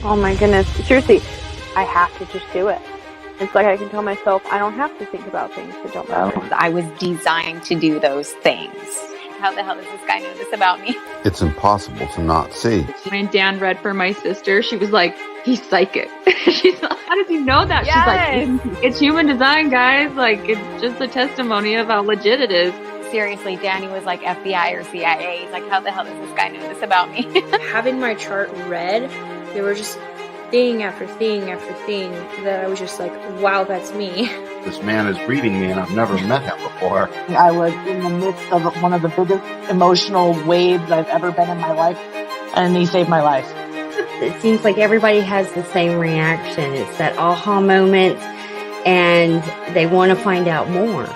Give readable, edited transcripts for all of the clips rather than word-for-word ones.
Oh my goodness. Seriously, I have to just do it. It's like I can tell myself I don't have to think about things that don't matter. I was designed to do those things. How the hell does this guy know this about me? It's impossible to not see. When Dan read for my sister, she was like, he's psychic. She's like, how does he know that? Yes. She's like, it's human design, guys. Like, it's just a testimony of how legit it is. Seriously, Danny was like FBI or CIA. He's like, how the hell does this guy know this about me? Having my chart read, there were just thing after thing after thing that I was just like, wow, that's me. This man is reading me and I've never met him before. I was in the midst of one of the biggest emotional waves I've ever been in my life, and he saved my life. It seems like everybody has the same reaction. It's that aha moment, and they want to find out more.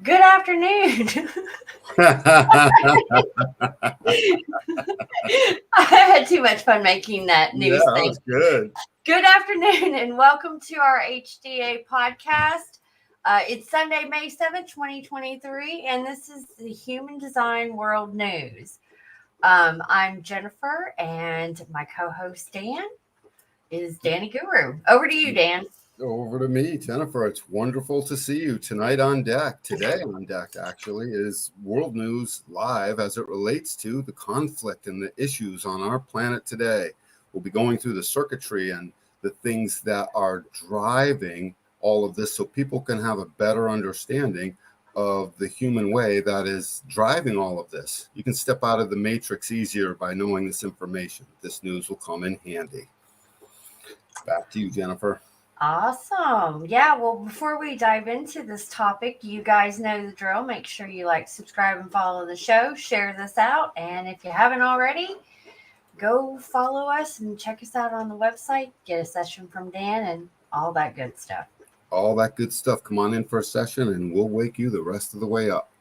Good afternoon. I had too much fun making that news thing. That was good. Good afternoon and welcome to our HDA podcast. It's Sunday, May 7th, 2023, and this is the Human Design World News. I'm Jennifer, and my co-host Dan is Danny Guru. Over to you, Dan. Over to me, Jennifer. It's wonderful to see you tonight on deck. Today on deck, actually, is World News Live as it relates to the conflict and the issues on our planet today. We'll be going through the circuitry and the things that are driving all of this so people can have a better understanding of the human way that is driving all of this. You can step out of the matrix easier by knowing this information. This news will come in handy. Back to you, Jennifer. Awesome. Yeah, well, before we dive into this topic, you guys know the drill. Make sure you like, subscribe, and follow the show. Share this out. And if you haven't already, go follow us and check us out on the website. Get a session from Dan and all that good stuff. All that good stuff. Come on in for a session and we'll wake you the rest of the way up.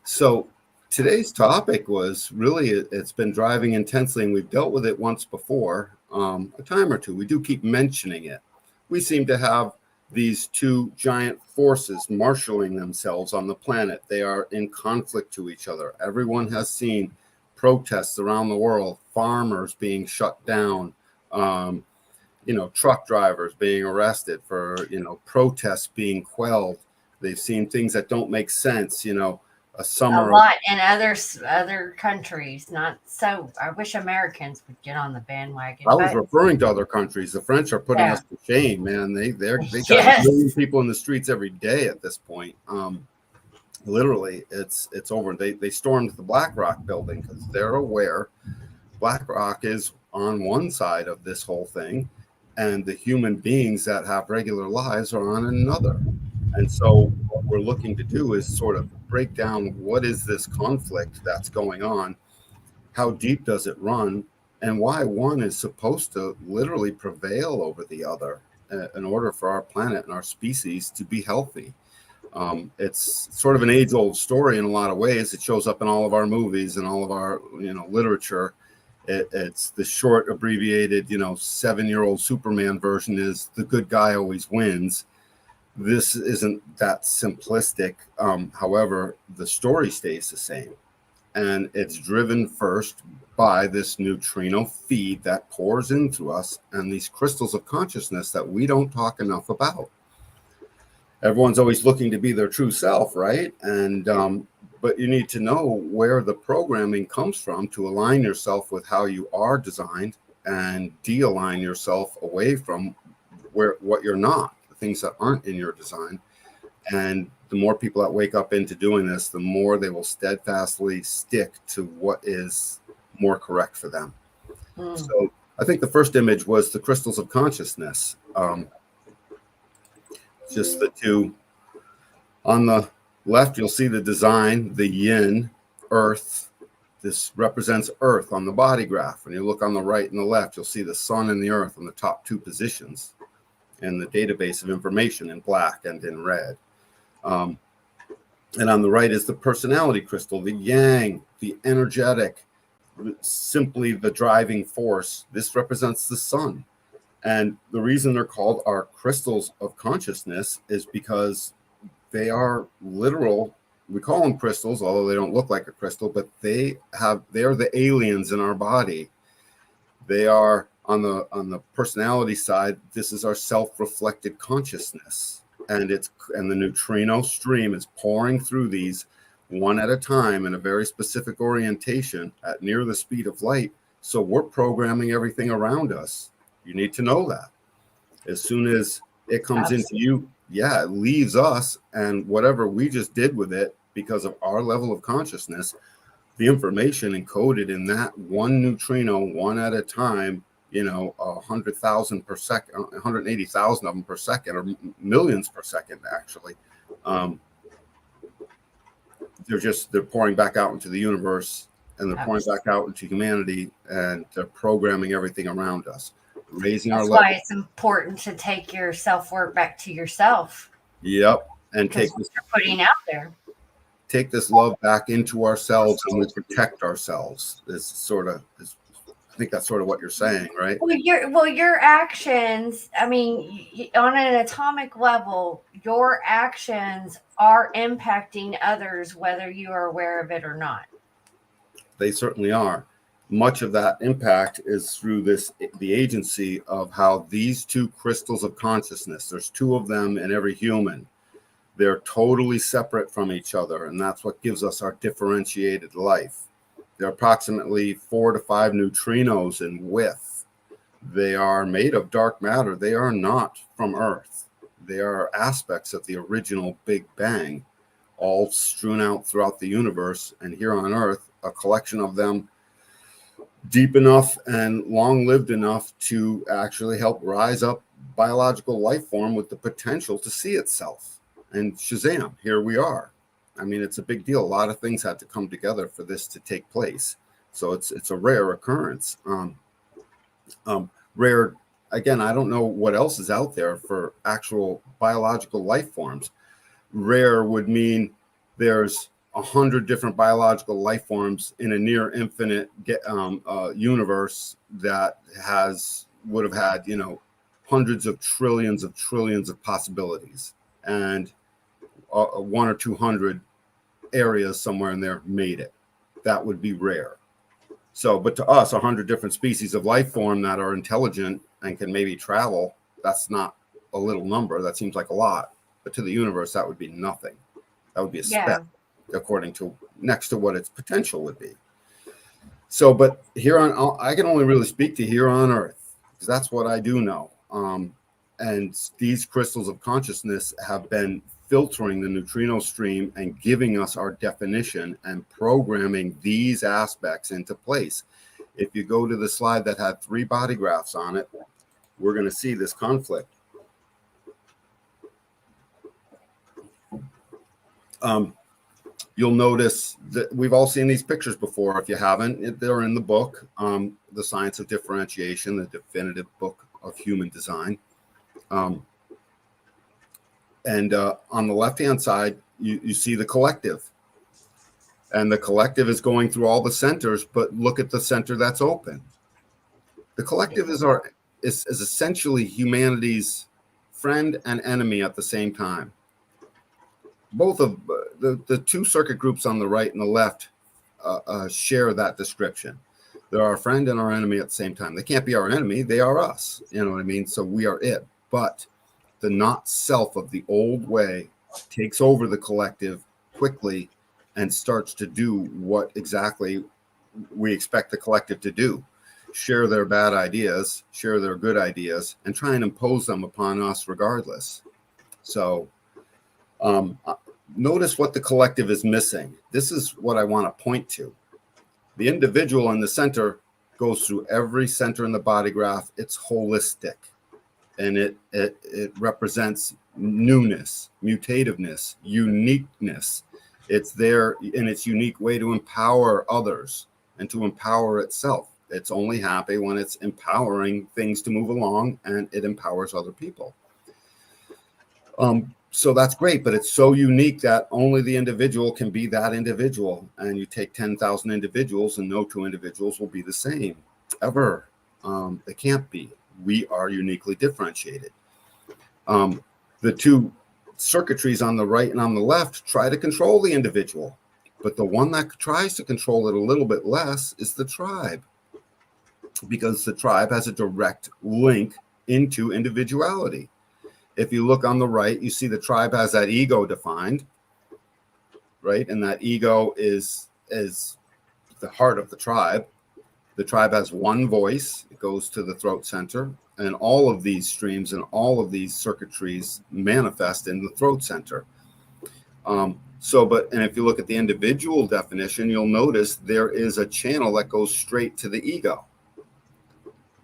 So today's topic was really, it's been driving intensely, and we've dealt with it once before, a time or two. We do keep mentioning it. We seem to have these two giant forces marshaling themselves on the planet. They are in conflict to each other. Everyone has seen protests around the world, farmers being shut down, truck drivers being arrested for, protests being quelled. They've seen things that don't make sense, a lot in other countries. Not so. I wish Americans would get on the bandwagon. I was referring to other countries. The French are putting us to shame, man. They got Yes. a million people in the streets every day at this point. Literally, it's over. They stormed the BlackRock building because they're aware BlackRock is on one side of this whole thing, and the human beings that have regular lives are on another. And so what we're looking to do is sort of break down what is this conflict that's going on, how deep does it run, and why one is supposed to literally prevail over the other in order for our planet and our species to be healthy. It's sort of an age-old story in a lot of ways. It shows up in all of our movies and all of our literature. It's the short abbreviated 7-year-old Superman version is the good guy always wins. This isn't that simplistic. However, the story stays the same, and it's driven first by this neutrino feed that pours into us and these crystals of consciousness that we don't talk enough about. Everyone's always looking to be their true self, right? And but you need to know where the programming comes from to align yourself with how you are designed and de-align yourself away from what you're not. Things that aren't in your design. And the more people that wake up into doing this, the more they will steadfastly stick to what is more correct for them. So I think the first image was the crystals of consciousness. Just the two. On the left, you'll see the design, the yin, earth. This represents earth on the body graph. When you look on the right and the left, you'll see the sun and the earth in the top two positions in the database of information in black and in red. And on the right is the personality crystal, the yang, the energetic, simply the driving force. This represents the sun. And the reason they're called our crystals of consciousness is because they are literal. We call them crystals, although they don't look like a crystal, but they are the aliens in our body. They are on the personality side. This is our self-reflected consciousness, and the neutrino stream is pouring through these one at a time in a very specific orientation at near the speed of light. So we're programming everything around us. You need to know that. As soon as it comes into you, it leaves us, and whatever we just did with it, because of our level of consciousness, the information encoded in that one neutrino, one at a time, 100,000 per second, 180,000 of them per second, or millions per second, actually. They're pouring back out into the universe, and they're pouring back out into humanity, and they're programming everything around us, raising our level. That's why it's important to take your self-work back to yourself. Yep. And take what you're putting out there. Take this love back into ourselves, and we protect ourselves. I think that's sort of what you're saying, right? Well, your actions, I mean, on an atomic level, your actions are impacting others, whether you are aware of it or not. They certainly are. Much of that impact is through the agency of how these two crystals of consciousness, there's two of them in every human. They're totally separate from each other, and that's what gives us our differentiated life. They're approximately 4 to 5 neutrinos in width. They are made of dark matter. They are not from Earth. They are aspects of the original Big Bang, all strewn out throughout the universe. And here on Earth, a collection of them deep enough and long-lived enough to actually help rise up biological life form with the potential to see itself. And Shazam, here we are. I mean, it's a big deal. A lot of things had to come together for this to take place. So it's a rare occurrence. Rare, again, I don't know what else is out there for actual biological life forms. Rare would mean there's 100 different biological life forms in a near infinite universe that would have had, hundreds of trillions of possibilities. And 1 or 200 areas somewhere in there made it. That would be rare. So, but to us, 100 different species of life form that are intelligent and can maybe travel, that's not a little number. That seems like a lot. But to the universe, that would be nothing. That would be a speck, according to next to what its potential would be. So, but I can only really speak to here on Earth, because that's what I do know. And these crystals of consciousness have been filtering the neutrino stream and giving us our definition and programming these aspects into place. If you go to the slide that had 3 body graphs on it, we're going to see this conflict. You'll notice that we've all seen these pictures before. If you haven't, they're in the book, The Science of Differentiation, the definitive book of human design. And on the left-hand side, you see the collective. And the collective is going through all the centers, but look at the center that's open. The collective is essentially humanity's friend and enemy at the same time. Both of the 2 circuit groups on the right and the left share that description. They're our friend and our enemy at the same time. They can't be our enemy. They are us. You know what I mean? So we are it. But the not self of the old way takes over the collective quickly and starts to do what exactly we expect the collective to do. Share their bad ideas, share their good ideas, and try and impose them upon us regardless. So notice what the collective is missing. This is what I want to point to. The individual in the center goes through every center in the body graph. It's holistic. And it represents newness, mutativeness, uniqueness. It's there in its unique way to empower others and to empower itself. It's only happy when it's empowering things to move along, and it empowers other people. So that's great, but it's so unique that only the individual can be that individual. And you take 10,000 individuals, and no 2 individuals will be the same ever. They can't be. we are uniquely differentiated. The two circuitries on the right and on the left try to control the individual, but the one that tries to control it a little bit less is the tribe, because the tribe has a direct link into individuality. If you look on the right, you see the tribe has that ego defined, right? And that ego is the heart of the tribe. The tribe has one voice. It goes to the throat center, and all of these streams and all of these circuitries manifest in the throat center. And if you look at the individual definition, you'll notice there is a channel that goes straight to the ego.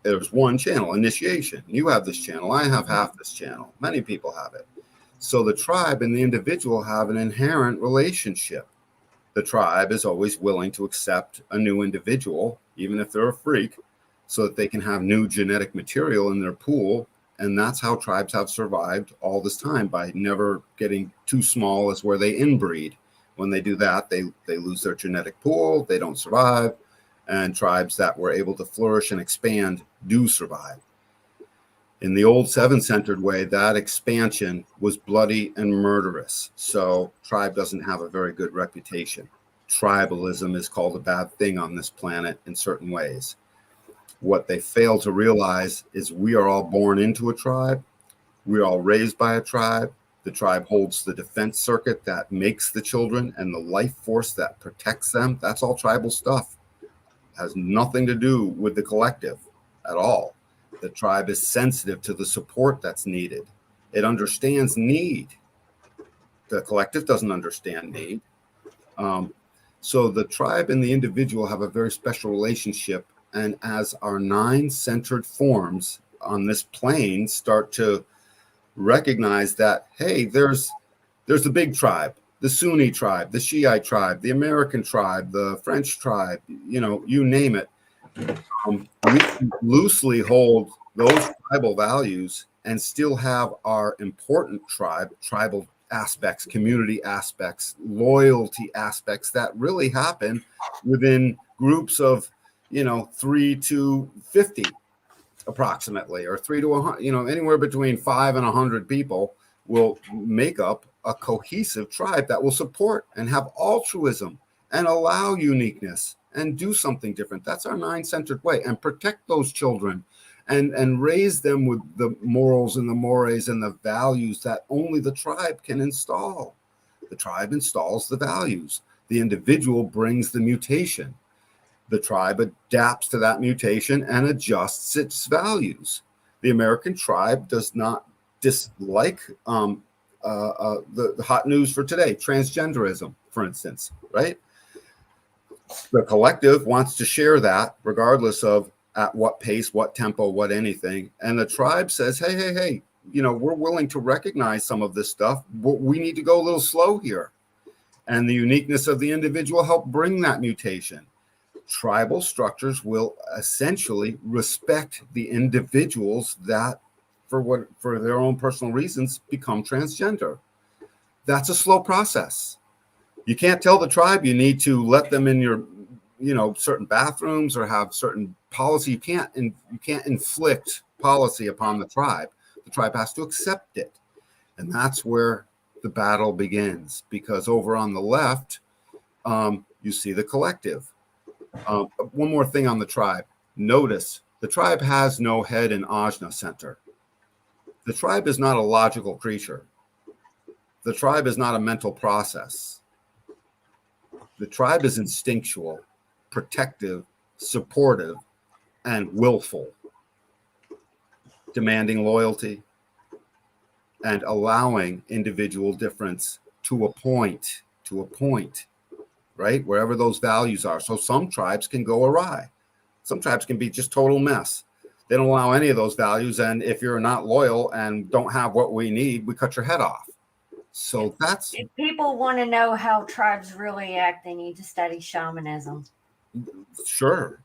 There's one channel, initiation. You have this channel. I have half this channel. Many people have it. So the tribe and the individual have an inherent relationship. The tribe is always willing to accept a new individual, even if they're a freak, so that they can have new genetic material in their pool. And that's how tribes have survived all this time, by never getting too small as where they inbreed. When they do that, they lose their genetic pool, they don't survive. And tribes that were able to flourish and expand do survive. In the old seven-centered way, that expansion was bloody and murderous. So tribe doesn't have a very good reputation. Tribalism is called a bad thing on this planet in certain ways. What they fail to realize is we are all born into a tribe. We're all raised by a tribe. The tribe holds the defense circuit that makes the children and the life force that protects them. That's all tribal stuff. Has nothing to do with the collective at all. The tribe is sensitive to the support that's needed. It understands need. The collective doesn't understand need. So the tribe and the individual have a very special relationship. And as our 9 centered forms on this plane start to recognize that, hey, there's the big tribe, the Sunni tribe, the Shiite tribe, the American tribe, the French tribe, you name it. We can loosely hold those tribal values and still have our important tribal aspects, community aspects, loyalty aspects that really happen within groups of, 3 to 50 approximately, or 3 to 100, anywhere between 5 and 100 people will make up a cohesive tribe that will support and have altruism and allow uniqueness and do something different. That's our 9-centered way, and protect those children and raise them with the morals and the mores and the values that only the tribe can install. The tribe installs the values. The individual brings the mutation. The tribe adapts to that mutation and adjusts its values. The American tribe does not dislike the hot news for today, transgenderism, for instance, right? The collective wants to share that regardless of at what pace, what tempo, what anything. And the tribe says, hey, we're willing to recognize some of this stuff, but we need to go a little slow here. And the uniqueness of the individual help bring that mutation. Tribal structures will essentially respect the individuals that, for their own personal reasons, become transgender. That's a slow process. You can't tell the tribe you need to let them in your, certain bathrooms or have certain policy. You can't inflict policy upon the tribe. The tribe has to accept it. And that's where the battle begins, because over on the left, you see the collective. One more thing on the tribe. Notice the tribe has no head and ajna center. The tribe is not a logical creature. The tribe is not a mental process. The tribe is instinctual, protective, supportive, and willful, demanding loyalty and allowing individual difference to a point, right? Wherever those values are. So some tribes can go awry. Some tribes can be just total mess. They don't allow any of those values. And if you're not loyal and don't have what we need, we cut your head off. So that's... If people want to know how tribes really act, they need to study shamanism. Sure.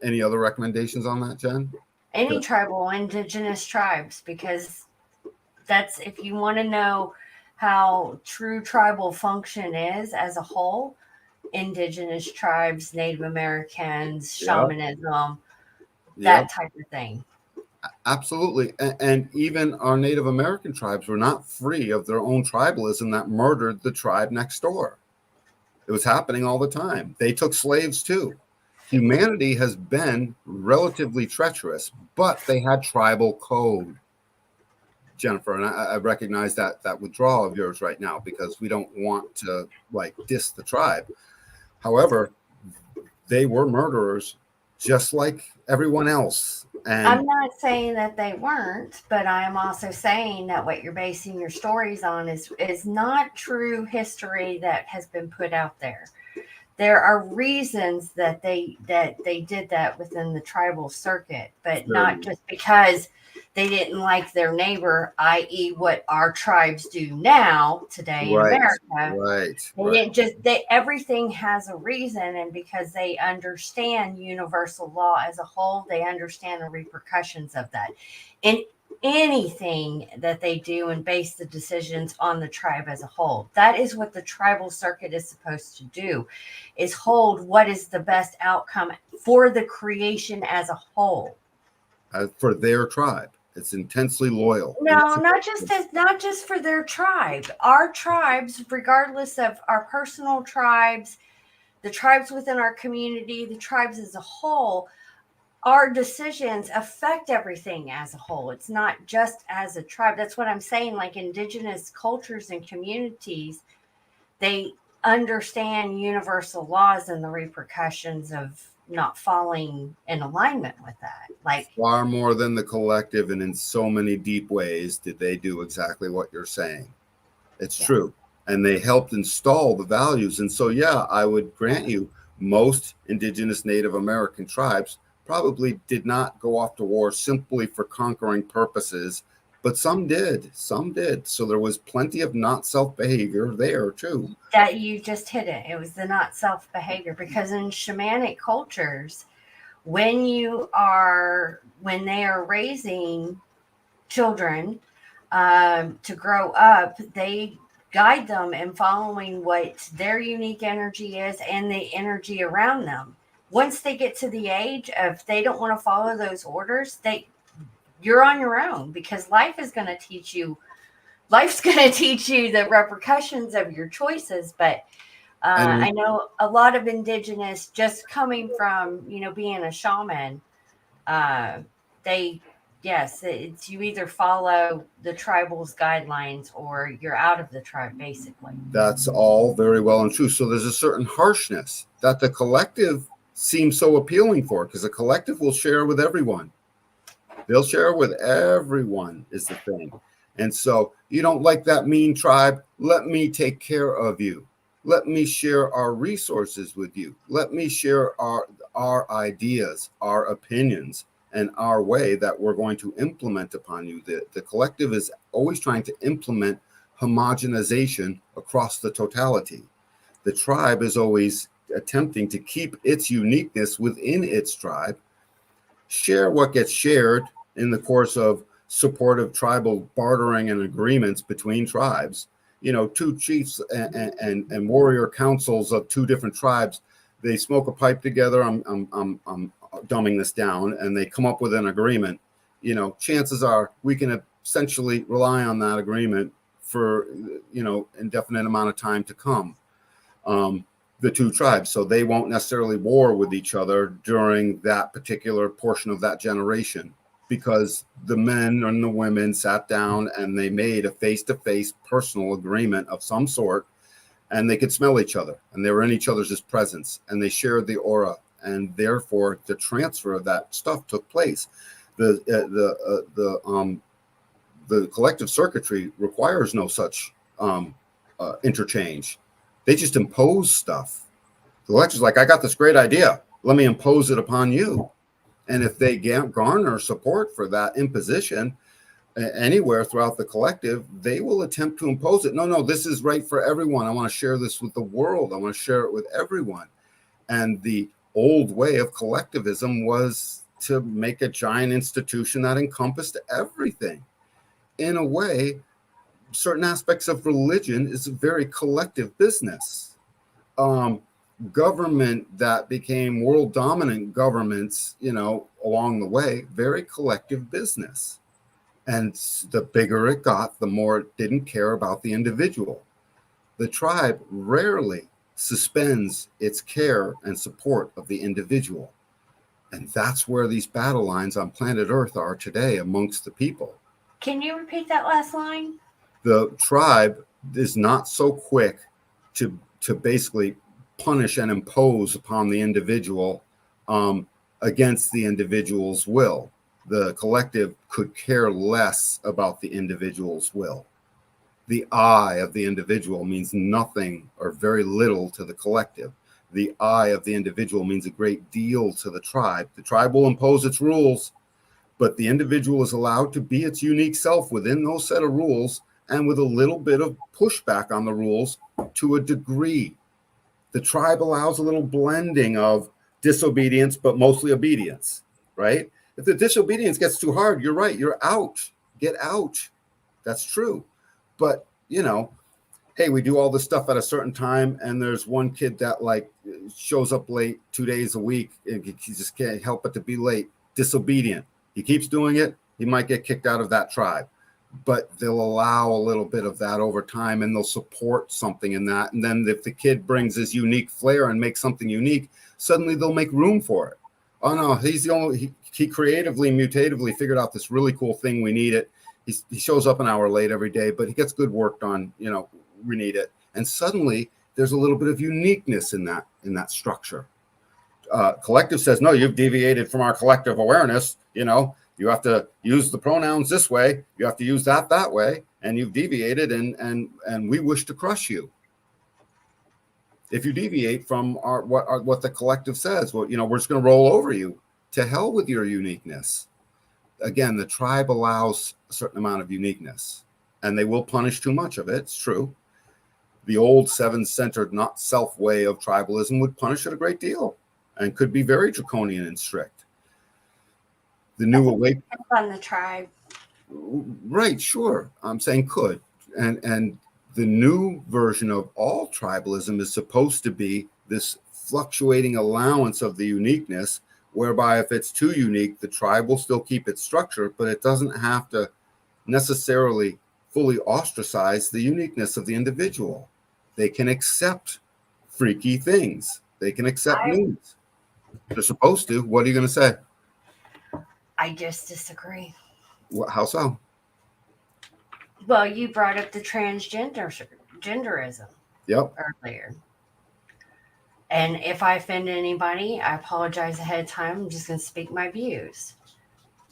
Any other recommendations on that, Jen? Any tribal, indigenous tribes, because that's, if you want to know how true tribal function is as a whole, indigenous tribes, Native Americans, shamanism, that type of thing. Absolutely. And even our Native American tribes were not free of their own tribalism that murdered the tribe next door. It was happening all the time. They took slaves too. Humanity has been relatively treacherous, but they had tribal code, Jennifer. And I recognize that withdrawal of yours right now because we don't want to like diss the tribe. However, they were murderers just like everyone else. And I'm not saying that they weren't, but I am also saying that what you're basing your stories on is not true history that has been put out there. There are reasons that they did that within the tribal circuit, but not just because they didn't like their neighbor, i.e., what our tribes do now today in America. They didn't just everything has a reason, and because they understand universal law as a whole, they understand the repercussions of that. And anything that they do and base the decisions on the tribe as a whole. That is what the tribal circuit is supposed to do, is hold what is the best outcome for the creation as a whole. For their tribe. It's intensely loyal. No, not just for their tribe. Our tribes, regardless of our personal tribes, the tribes within our community, the tribes as a whole, our decisions affect everything as a whole. It's not just as a tribe. That's what I'm saying. Like indigenous cultures and communities, they understand universal laws and the repercussions of not falling in alignment with that. Like far more than the collective, and in so many deep ways did they do exactly what you're saying. It's true. And they helped install the values. And so, yeah, I would grant you most indigenous Native American tribes probably did not go off to war simply for conquering purposes, but some did. Some did. So there was plenty of not self behavior there too. That you just hit it. It was the not self behavior, because in shamanic cultures, when they are raising children to grow up, they guide them in following what their unique energy is and the energy around them. Once they get to the age of they don't want to follow those orders, you're on your own, because life's going to teach you the repercussions of your choices. But I know a lot of indigenous, just coming from, being a shaman, it's you either follow the tribal's guidelines or you're out of the tribe, basically. That's all very well and true. So there's a certain harshness that the collective seems so appealing for, because the collective will share with everyone. They'll share with everyone is the thing. And so you don't like that mean tribe. Let me take care of you. Let me share our resources with you. Let me share our ideas, our opinions, and our way that we're going to implement upon you. The collective is always trying to implement homogenization across the totality. The tribe is always attempting to keep its uniqueness within its tribe, share what gets shared in the course of supportive tribal bartering and agreements between tribes. Two chiefs and warrior councils of two different tribes, they smoke a pipe together. I'm dumbing this down, and they come up with an agreement. Chances are we can essentially rely on that agreement for indefinite amount of time to come. The two tribes, so they won't necessarily war with each other during that particular portion of that generation, because the men and the women sat down and they made a face-to-face personal agreement of some sort, and they could smell each other, and they were in each other's presence, and they shared the aura, and therefore the transfer of that stuff took place. The collective circuitry requires no such interchange. They just impose stuff. The lecture's like, I got this great idea. Let me impose it upon you. And if they garner support for that imposition anywhere throughout the collective, they will attempt to impose it. No, this is right for everyone. I want to share this with the world. I want to share it with everyone. And the old way of collectivism was to make a giant institution that encompassed everything. In a way, certain aspects of religion is a very collective business. government that became world dominant governments, along the way, very collective business. And the bigger it got, the more it didn't care about the individual. The tribe rarely suspends its care and support of the individual. And that's where these battle lines on planet Earth are today amongst the people. Can you repeat that last line? The tribe is not so quick to basically punish and impose upon the individual against the individual's will. The collective could care less about the individual's will. The I of the individual means nothing or very little to the collective. The I of the individual means a great deal to the tribe. The tribe will impose its rules, but the individual is allowed to be its unique self within those set of rules, and with a little bit of pushback on the rules to a degree. The tribe allows a little blending of disobedience, but mostly obedience, right? If the disobedience gets too hard, you're right, you're out. Get out. That's true. But, hey, we do all this stuff at a certain time, and there's one kid that shows up late 2 days a week, and he just can't help but to be late. Disobedient. He keeps doing it, he might get kicked out of that tribe. But they'll allow a little bit of that over time, and they'll support something in that. And then if the kid brings his unique flair and makes something unique, suddenly they'll make room for it. Oh no, he's the only, he creatively, mutatively figured out this really cool thing. We need it. He shows up an hour late every day, but he gets good work done. We need it. And suddenly there's a little bit of uniqueness in that structure. Collective says, no, you've deviated from our collective awareness. You have to use the pronouns this way. You have to use that way. And you've deviated, and we wish to crush you. If you deviate from what the collective says, well, we're just going to roll over you. To hell with your uniqueness. Again, the tribe allows a certain amount of uniqueness, and they will punish too much of it. It's true. The old seven-centered, not self way of tribalism would punish it a great deal and could be very draconian and strict. The new awake on the tribe. Right, sure. I'm saying could. And the new version of all tribalism is supposed to be this fluctuating allowance of the uniqueness, whereby if it's too unique, the tribe will still keep its structure, but it doesn't have to necessarily fully ostracize the uniqueness of the individual. They can accept freaky things. They can accept news. They're supposed to. What are you going to say? I just disagree. How so? Well, you brought up the genderism earlier. And if I offend anybody, I apologize ahead of time. I'm just going to speak my views.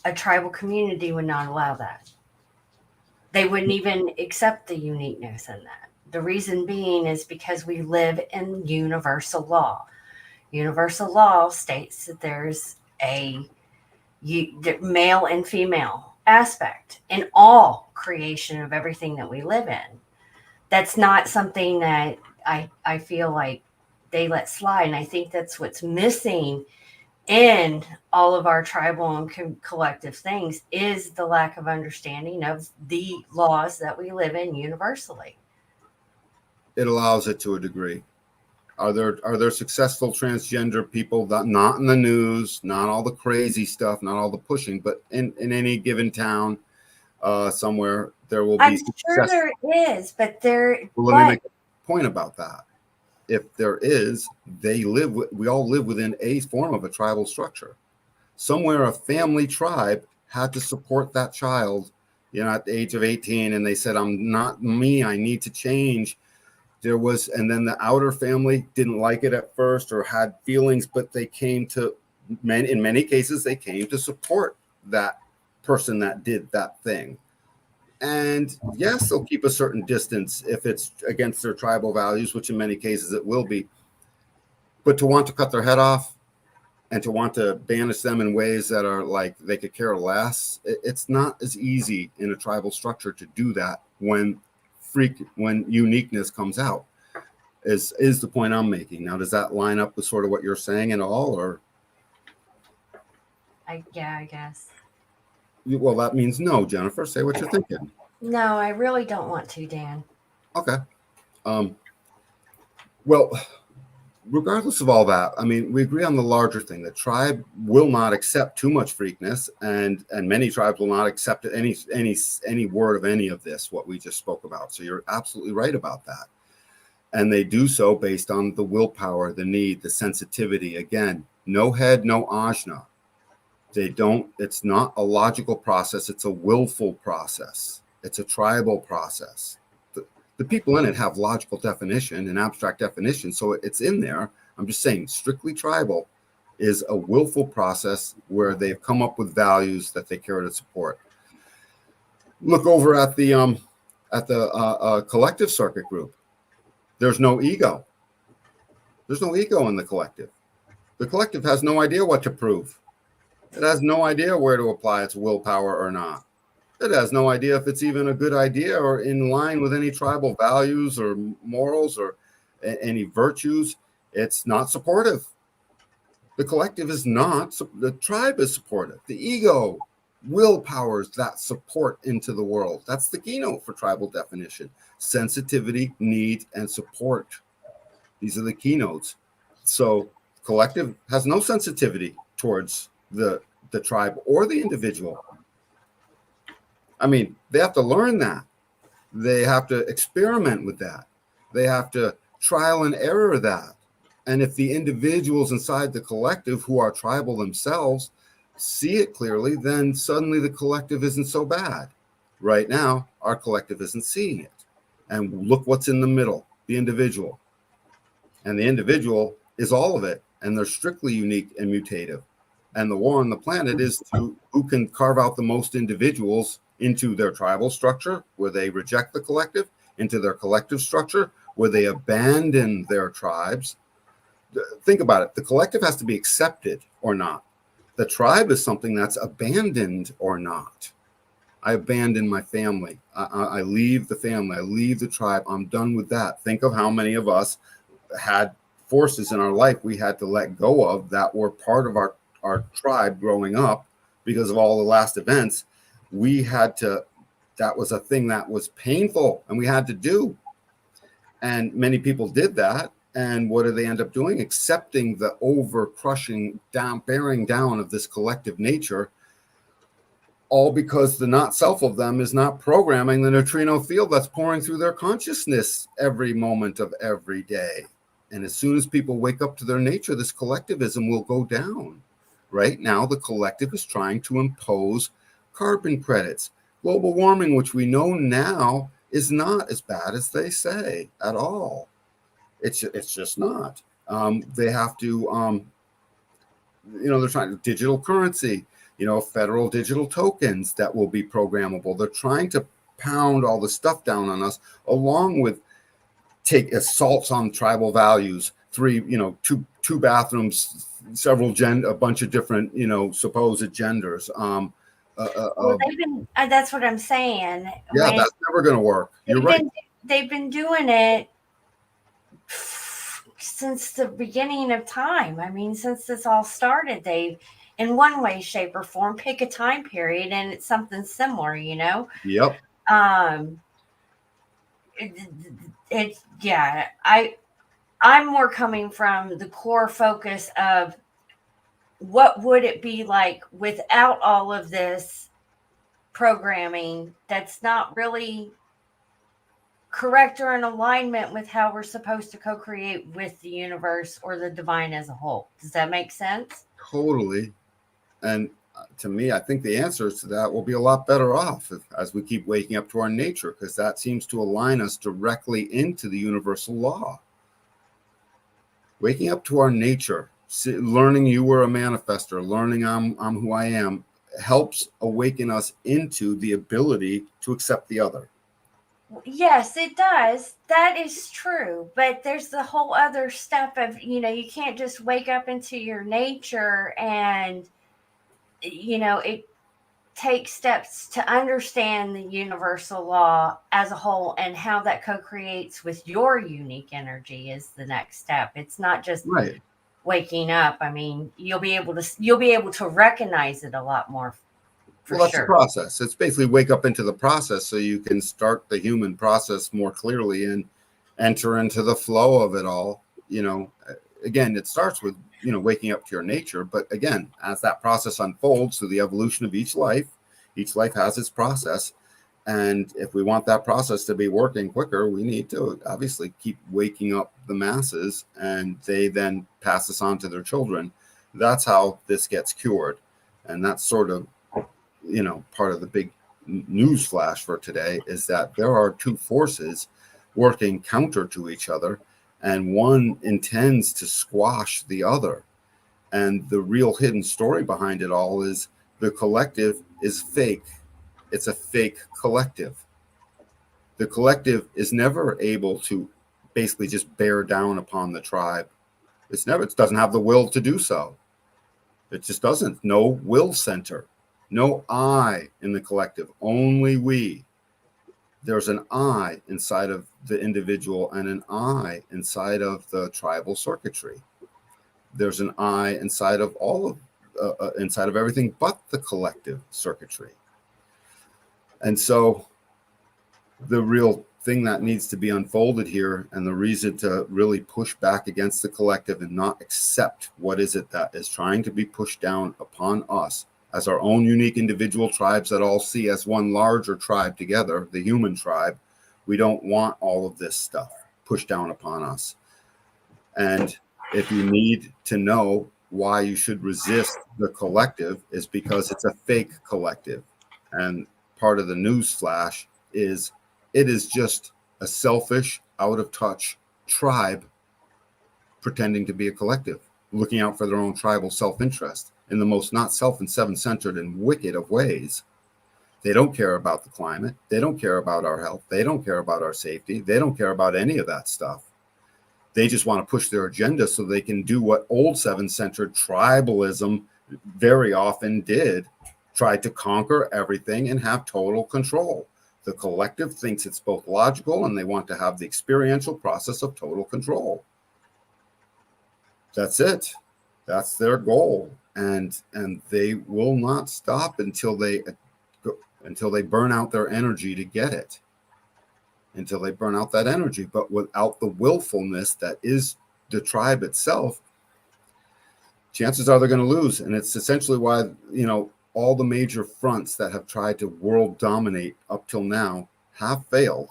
A tribal community would not allow that. They wouldn't even accept the uniqueness in that. The reason being is because we live in universal law. Universal law states that there's a male and female aspect in all creation of everything that we live in. That's not something that I feel like they let slide. And I think that's what's missing in all of our tribal and collective things is the lack of understanding of the laws that we live in universally. It allows it to a degree. Are there successful transgender people that not in the news, not all the crazy stuff, not all the pushing, but in any given town somewhere there will be. I'm sure there is, but there. Well, let me make a point about that. If there is, we all live within a form of a tribal structure. Somewhere a family tribe had to support that child, at the age of 18, and they said, I'm not me, I need to change. And then the outer family didn't like it at first or had feelings, but they came to, in many cases, they came to support that person that did that thing. And yes, they'll keep a certain distance if it's against their tribal values, which in many cases it will be. But to want to cut their head off and to want to banish them in ways that are like they could care less, it's not as easy in a tribal structure to do that when uniqueness comes out, is the point I'm making. Now, does that line up with sort of what you're saying at all, or? I guess. Well, that means no, Jennifer. Say what you're thinking. No, I really don't want to, Dan. Okay. Well, regardless of all that, I mean, we agree on the larger thing. The tribe will not accept too much freakness, and many tribes will not accept any word of any of this, what we just spoke about. So you're absolutely right about that. And they do so based on the willpower, the need, the sensitivity. Again, no head, no ajna. It's not a logical process. It's a willful process. It's a tribal process. The people in it have logical definition and abstract definition, so it's in there. I'm just saying, strictly tribal is a willful process where they've come up with values that they care to support. Look over at the collective circuit group. There's no ego. There's no ego in the collective. The collective has no idea what to prove. It has no idea where to apply its willpower or not. It has no idea if it's even a good idea or in line with any tribal values or morals or any virtues. It's not supportive. The collective is not. The tribe is supportive. The ego willpowers that support into the world. That's the keynote for tribal definition. Sensitivity, need, and support. These are the keynotes. So collective has no sensitivity towards the tribe or the individual. I mean, they have to learn that. They have to experiment with that. They have to trial and error that. And if the individuals inside the collective who are tribal themselves see it clearly, then suddenly the collective isn't so bad. Right now, our collective isn't seeing it. And look what's in the middle, the individual. And the individual is all of it. And they're strictly unique and mutative. And the war on the planet is to who can carve out the most individuals into their tribal structure, where they reject the collective, into their collective structure, where they abandon their tribes. Think about it. The collective has to be accepted or not. The tribe is something that's abandoned or not. I abandon my family. I leave the family. I leave the tribe. I'm done with that. Think of how many of us had forces in our life we had to let go of that were part of our tribe growing up because of all the last events. We had to, that was a thing that was painful and we had to do. And many people did that. And what do they end up doing? Accepting the over crushing down, bearing down of this collective nature, all because the not self of them is not programming the neutrino field that's pouring through their consciousness every moment of every day. And as soon as people wake up to their nature, this collectivism will go down. Right now, the collective is trying to impose carbon credits. Global warming, which we know now is not as bad as they say at all. It's just not. They have to, they're trying digital currency, federal digital tokens that will be programmable. They're trying to pound all the stuff down on us, along with take assaults on tribal values, two bathrooms, a bunch of different, supposed genders. Well, that's what I'm saying. Yeah, that's never going to work. You're right. They've been doing it since the beginning of time. I mean, since this all started, they've, in one way, shape, or form, pick a time period, and it's something similar, Yep. I'm more coming from the core focus of what would it be like without all of this programming that's not really correct or in alignment with how we're supposed to co-create with the universe or the divine as a whole. Does that make sense? Totally. And to me, I think the answers to that will be a lot better off as we keep waking up to our nature, because that seems to align us directly into the universal law. Waking up to our nature, learning you were a manifester, learning I'm who I am, helps awaken us into the ability to accept the other. Yes, it does. That is true. But there's the whole other step of, you can't just wake up into your nature and, it takes steps to understand the universal law as a whole and how that co-creates with your unique energy is the next step. It's not just right. Waking up. I mean, you'll be able to recognize it a lot more. Well, that's the process. It's basically wake up into the process so you can start the human process more clearly and enter into the flow of it all. again, it starts with, waking up to your nature. But again, as that process unfolds through the evolution of each life has its process. And if we want that process to be working quicker, we need to obviously keep waking up the masses, and they then pass this on to their children. That's how this gets cured. And that's sort of, part of the big news flash for today, is that there are two forces working counter to each other, and one intends to squash the other. And the real hidden story behind it all is the collective is fake. It's a fake collective. The collective is never able to basically just bear down upon the tribe. It doesn't have the will to do so. It just doesn't. No will center, no I in the collective, only we. There's an I inside of the individual and an I inside of the tribal circuitry. There's an I inside of inside of everything but the collective circuitry. And so the real thing that needs to be unfolded here, and the reason to really push back against the collective and not accept what is it that is trying to be pushed down upon us as our own unique individual tribes that all see as one larger tribe together, the human tribe. We don't want all of this stuff pushed down upon us. And if you need to know why you should resist the collective, is because it's a fake collective. And part of the news flash is it is just a selfish, out of touch tribe pretending to be a collective, looking out for their own tribal self-interest in the most not self and seven-centered and wicked of ways. They don't care about the climate. They don't care about our health. They don't care about our safety. They don't care about any of that stuff. They just want to push their agenda so they can do what old seven-centered tribalism very often did, try to conquer everything and have total control. The collective thinks it's both logical, and they want to have the experiential process of total control. That's it. That's their goal. And they will not stop until they burn out their energy to get it. Until they burn out that energy. But without the willfulness that is the tribe itself, chances are they're going to lose. And it's essentially why, all the major fronts that have tried to world dominate up till now have failed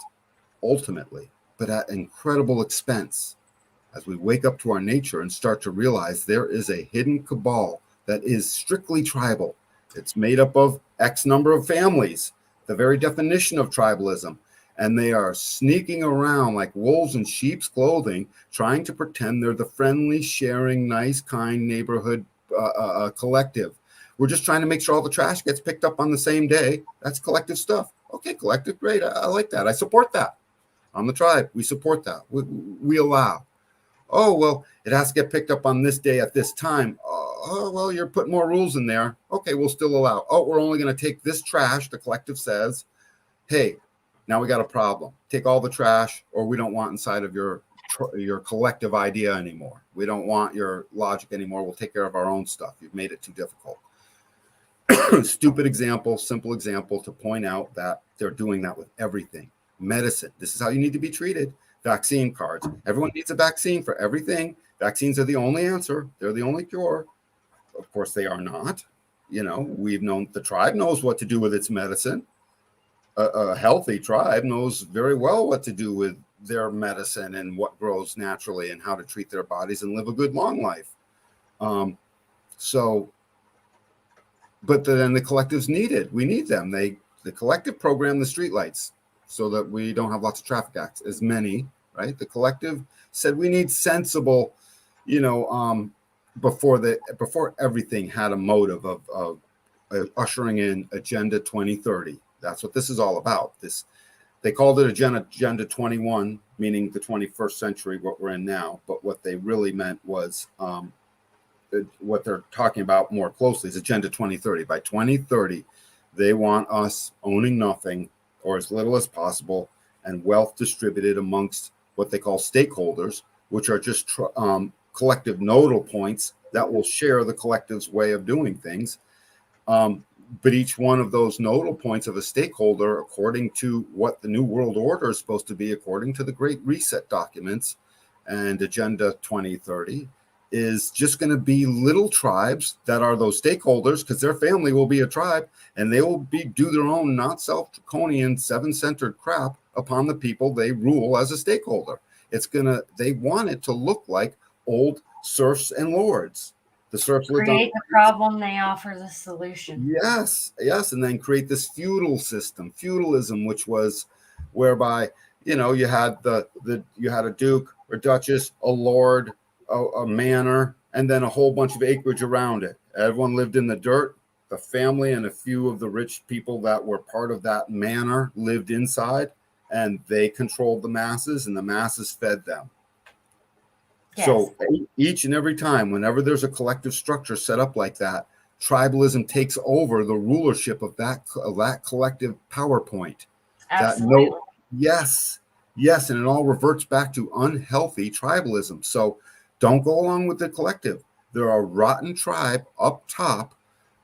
ultimately, but at incredible expense. As we wake up to our nature and start to realize there is a hidden cabal that is strictly tribal. It's made up of X number of families, the very definition of tribalism. And they are sneaking around like wolves in sheep's clothing, trying to pretend they're the friendly, sharing, nice, kind neighborhood collective. We're just trying to make sure all the trash gets picked up on the same day. That's collective stuff. Okay, collective, great. I like that. I support that. I'm the tribe. We support that. We allow. Oh, well, it has to get picked up on this day at this time. Oh, well, you're putting more rules in there. Okay, we'll still allow. Oh, we're only going to take this trash, the collective says. Hey, now we got a problem. Take all the trash, or we don't want inside of your collective idea anymore. We don't want your logic anymore. We'll take care of our own stuff. You've made it too difficult. Stupid example, simple example to point out that they're doing that with everything. Medicine. This is how you need to be treated. Vaccine cards. Everyone needs a vaccine for everything. Vaccines are the only answer. They're the only cure. Of course, they are not. We've known the tribe knows what to do with its medicine. A healthy tribe knows very well what to do with their medicine and what grows naturally and how to treat their bodies and live a good long life. But then the collectives needed. We need them. The collective program the streetlights so that we don't have lots of traffic accidents, as many, right? The collective said we need sensible, before everything had a motive of ushering in Agenda 2030. That's what this is all about. They called it Agenda 21, meaning the 21st century, what we're in now. But what they really meant was what they're talking about more closely is Agenda 2030. By 2030, they want us owning nothing or as little as possible, and wealth distributed amongst what they call stakeholders, which are just collective nodal points that will share the collective's way of doing things. But each one of those nodal points of a stakeholder, according to what the New World Order is supposed to be, according to the Great Reset documents and Agenda 2030, is just going to be little tribes that are those stakeholders, because their family will be a tribe, and they will do their own not self-draconian 7-centered crap upon the people they rule as a stakeholder. They want it to look like old serfs and lords. The serfs lived on Create the problem, they offer the solution. Yes, and then create this feudal system, feudalism, which was whereby you had you had a duke or duchess, a lord, a manor, and then a whole bunch of acreage around it. Everyone lived in the dirt. The family and a few of the rich people that were part of that manor lived inside, and they controlled the masses, and the masses fed them. Yes. So each and every time, whenever there's a collective structure set up like that, tribalism takes over the rulership of that collective PowerPoint. Absolutely. Yes, and it all reverts back to unhealthy tribalism. So don't go along with the collective. They're a rotten tribe up top.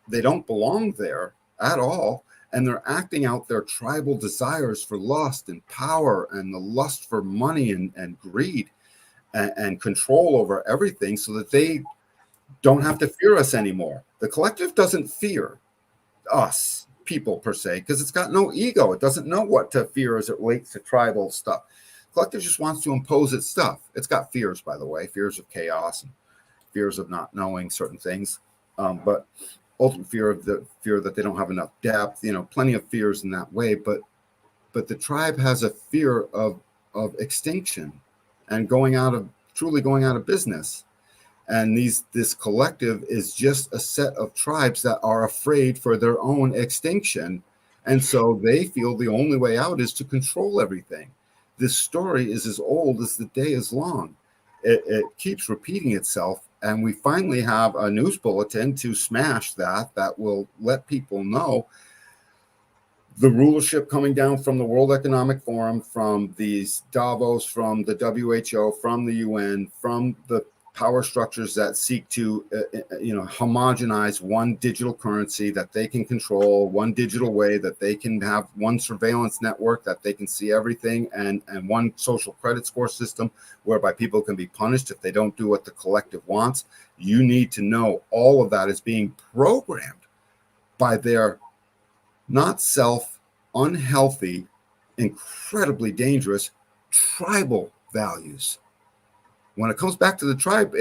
They don't belong there at all. And they're acting out their tribal desires for lust and power and the lust for money and greed and control over everything, so that they don't have to fear us anymore. The collective doesn't fear us people per se, because it's got no ego. It doesn't know what to fear as it relates to tribal stuff. Collective just wants to impose its stuff. It's got fears, by the way, fears of chaos and fears of not knowing certain things, but ultimate fear that they don't have enough depth. Plenty of fears in that way. But the tribe has a fear of extinction and truly going out of business. And this collective is just a set of tribes that are afraid for their own extinction. And so they feel the only way out is to control everything. This story is as old as the day is long. It keeps repeating itself. And we finally have a news bulletin to smash that will let people know the rulership coming down from the World Economic Forum, from these Davos, from the WHO, from the UN, from the power structures that seek to homogenize one digital currency that they can control, one digital way that they can have, one surveillance network that they can see everything, and one social credit score system whereby people can be punished if they don't do what the collective wants. You need to know all of that is being programmed by their not unhealthy, incredibly dangerous tribal values. When it comes back to the tribe,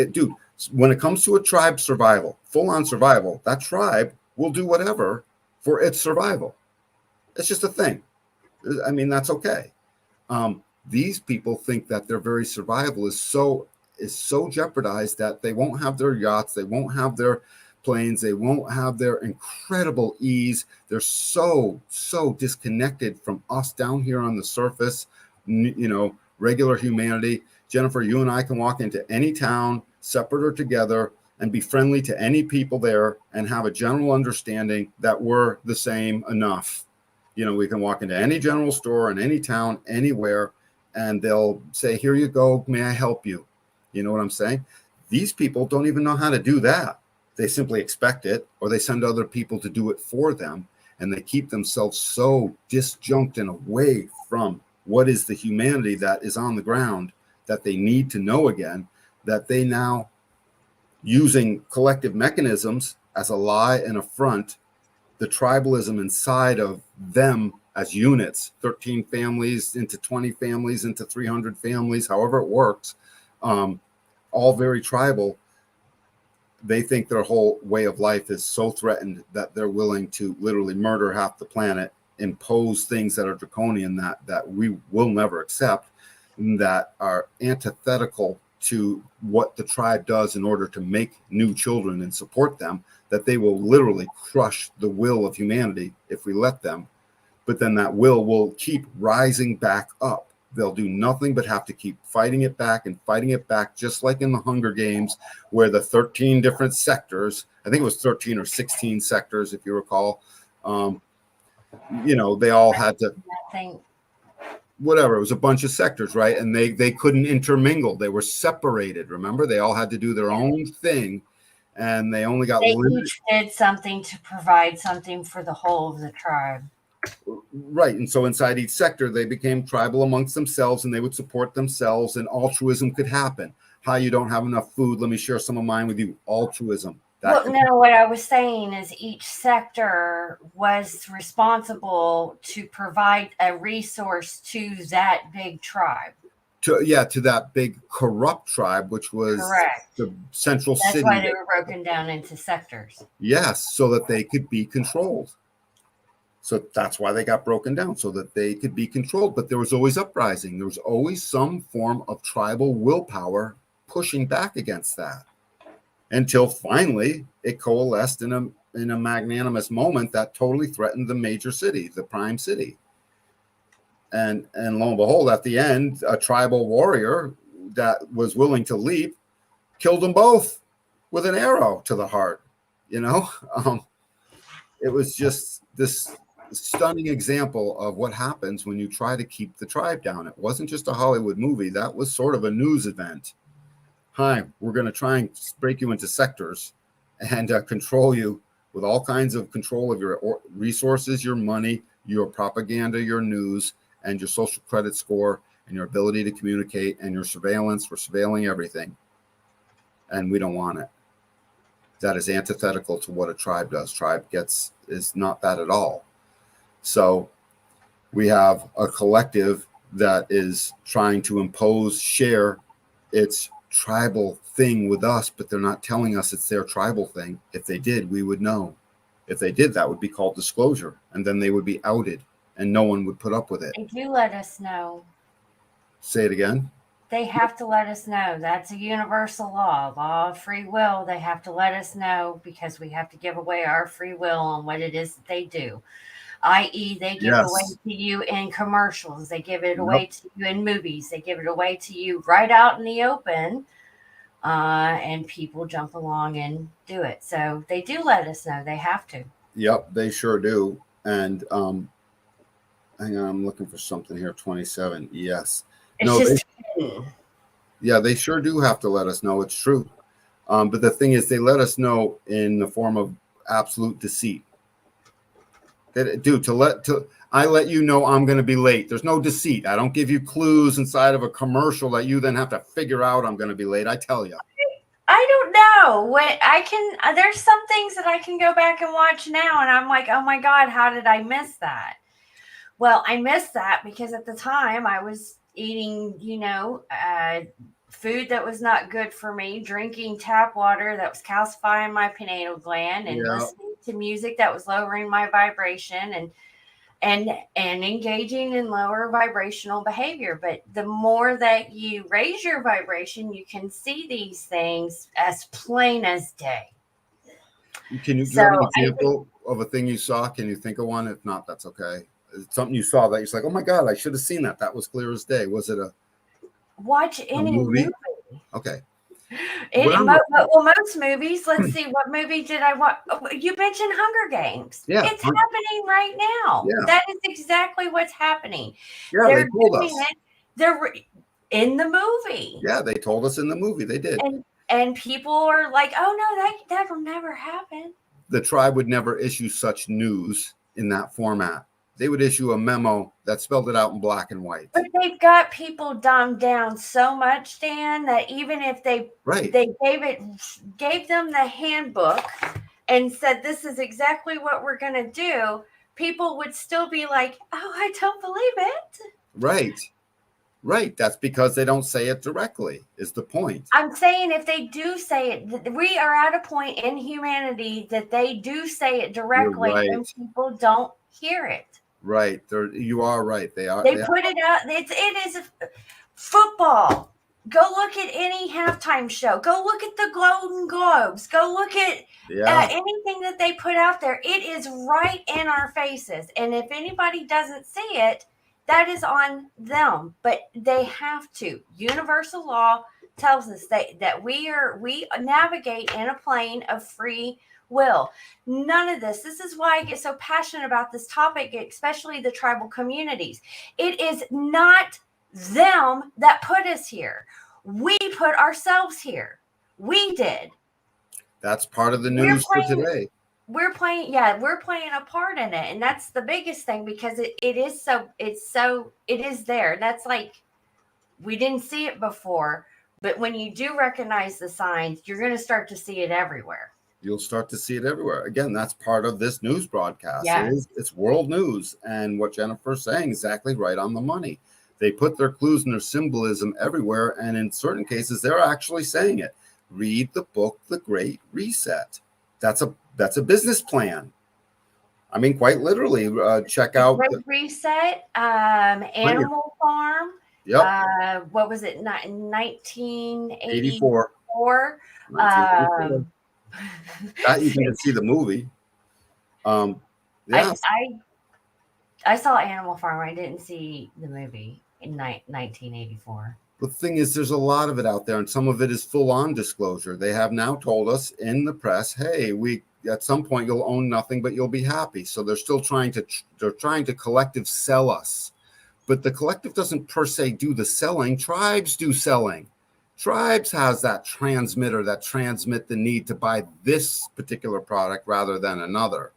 when it comes to a tribe survival, full-on survival, that tribe will do whatever for its survival. It's just a thing. I mean, that's okay. These people think that their very survival is so jeopardized that they won't have their yachts, they won't have their planes, they won't have their incredible ease. They're so disconnected from us down here on the surface, regular humanity. Jennifer, you and I can walk into any town, separate or together, and be friendly to any people there and have a general understanding that we're the same enough. We can walk into any general store in any town, anywhere, and they'll say, "Here you go, may I help you?" You know what I'm saying? These people don't even know how to do that. They simply expect it, or they send other people to do it for them, and they keep themselves so disjunct and away from what is the humanity that is on the ground that they need to know again, that they now, using collective mechanisms as a lie and a front, the tribalism inside of them as units, 13 families into 20 families into 300 families, however it works, all very tribal. They think their whole way of life is so threatened that they're willing to literally murder half the planet, impose things that are draconian that we will never accept, that are antithetical to what the tribe does in order to make new children and support them, that they will literally crush the will of humanity if we let them. But then that will keep rising back up. They'll do nothing but have to keep fighting it back, just like in the Hunger Games, where the 13 different sectors, I think it was 13 or 16 sectors, if you recall, they all had to, whatever, it was a bunch of sectors, right? And they couldn't intermingle. They were separated, remember? They all had to do their own thing, and they only got limited. Each did something to provide something for the whole of the tribe. Right. And so inside each sector, they became tribal amongst themselves, and they would support themselves, and altruism could happen. Hi, you don't have enough food. Let me share some of mine with you. Altruism. Well, no, what I was saying is each sector was responsible to provide a resource to that big tribe. To that big corrupt tribe, which was Correct. the central That's city. why they were broken down into sectors. Yes, so that they could be controlled. So that's why they got broken down, so that they could be controlled. But there was always uprising. There was always some form of tribal willpower pushing back against that, until finally it coalesced in a magnanimous moment that totally threatened the major city, the prime city. And lo and behold, at the end, a tribal warrior that was willing to leap killed them both with an arrow to the heart. It was just this stunning example of what happens when you try to keep the tribe down. It wasn't just a Hollywood movie. That was sort of a news event. Hi, we're going to try and break you into sectors and control you with all kinds of control of your resources, your money, your propaganda, your news, and your social credit score, and your ability to communicate, and your surveillance. We're surveilling everything. And we don't want it. That is antithetical to what a tribe does. Tribe is not that at all. So we have a collective that is trying to share its tribal thing with us, but they're not telling us it's their tribal thing. If they did, we would know. If they did, that would be called disclosure, and then they would be outed, and no one would put up with it. They do let us know. Say it again. They have to let us know. That's a universal law of free will. They have to let us know, because we have to give away our free will on what it is that they do. I.e., they give it away to you in commercials. They give it away to you in movies. They give it away to you right out in the open. And people jump along and do it. So they do let us know. They have to. Yep, they sure do. And hang on, I'm looking for something here. 27. Yes. They sure do have to let us know. It's true. But the thing is, they let us know in the form of absolute deceit. I let you know I'm going to be late. There's no deceit. I don't give you clues inside of a commercial that you then have to figure out I'm going to be late. I tell you. I don't know. There's some things that I can go back and watch now, and I'm like, oh my God, how did I miss that? Well, I missed that because at the time I was eating, food that was not good for me, drinking tap water that was calcifying my pineal gland, and listening to music that was lowering my vibration, and engaging in lower vibrational behavior. But the more that you raise your vibration, you can see these things as plain as day. Can you give an example of a thing you saw? Can you think of one? If not, that's okay. It's something you saw that you're like, oh my God, I should have seen that. That was clear as day. Was it watch any movie? Okay. Most movies. Let's see, what movie did I watch? You mentioned Hunger Games. Yeah, it's happening right now. Yeah. That is exactly what's happening. Yeah, they told us. They're in the movie. Yeah, they told us in the movie. They did. And people are like, oh no, that'll never happen. The tribe would never issue such news in that format. They would issue a memo that spelled it out in black and white. But they've got people dumbed down so much, Dan, that even if they gave them the handbook and said this is exactly what we're going to do, people would still be like, oh, I don't believe it. Right. That's because they don't say it directly, is the point. I'm saying if they do say it, we are at a point in humanity that they do say it directly, and people don't hear it. Right. You are right. They are. They put it out. It is football. Go look at any halftime show. Go look at the Golden Globes. Go look at anything that they put out there. It is right in our faces. And if anybody doesn't see it, that is on them. But they have to. Universal law tells us that we navigate in a plane of free will. None of this is why I get so passionate about this topic, especially the tribal communities. It is not them that put us here. We put ourselves here. We did. That's part of the news for today. We're playing a part in it, and that's the biggest thing, because it is there. That's like, we didn't see it before. But when you do recognize the signs, you're going to start to see it everywhere. You'll start to see it everywhere. Again, that's part of this news broadcast. Yes. It's world news. And what Jennifer's saying, exactly right on the money. They put their clues and their symbolism everywhere. And in certain cases, they're actually saying it. Read the book, The Great Reset. That's a business plan. I mean, quite literally, check out Great Reset, Animal Farm. Yep. What was it? 1984. 84. That you can see the movie. Yeah. I saw Animal Farm. I didn't see the movie in 1984. The thing is, there's a lot of it out there, and some of it is full-on disclosure. They have now told us in the press, "Hey, we at some point you'll own nothing, but you'll be happy." So they're still trying to collective sell us, but the collective doesn't per se do the selling. Tribes do selling. Tribes has that transmitter that transmit the need to buy this particular product rather than another.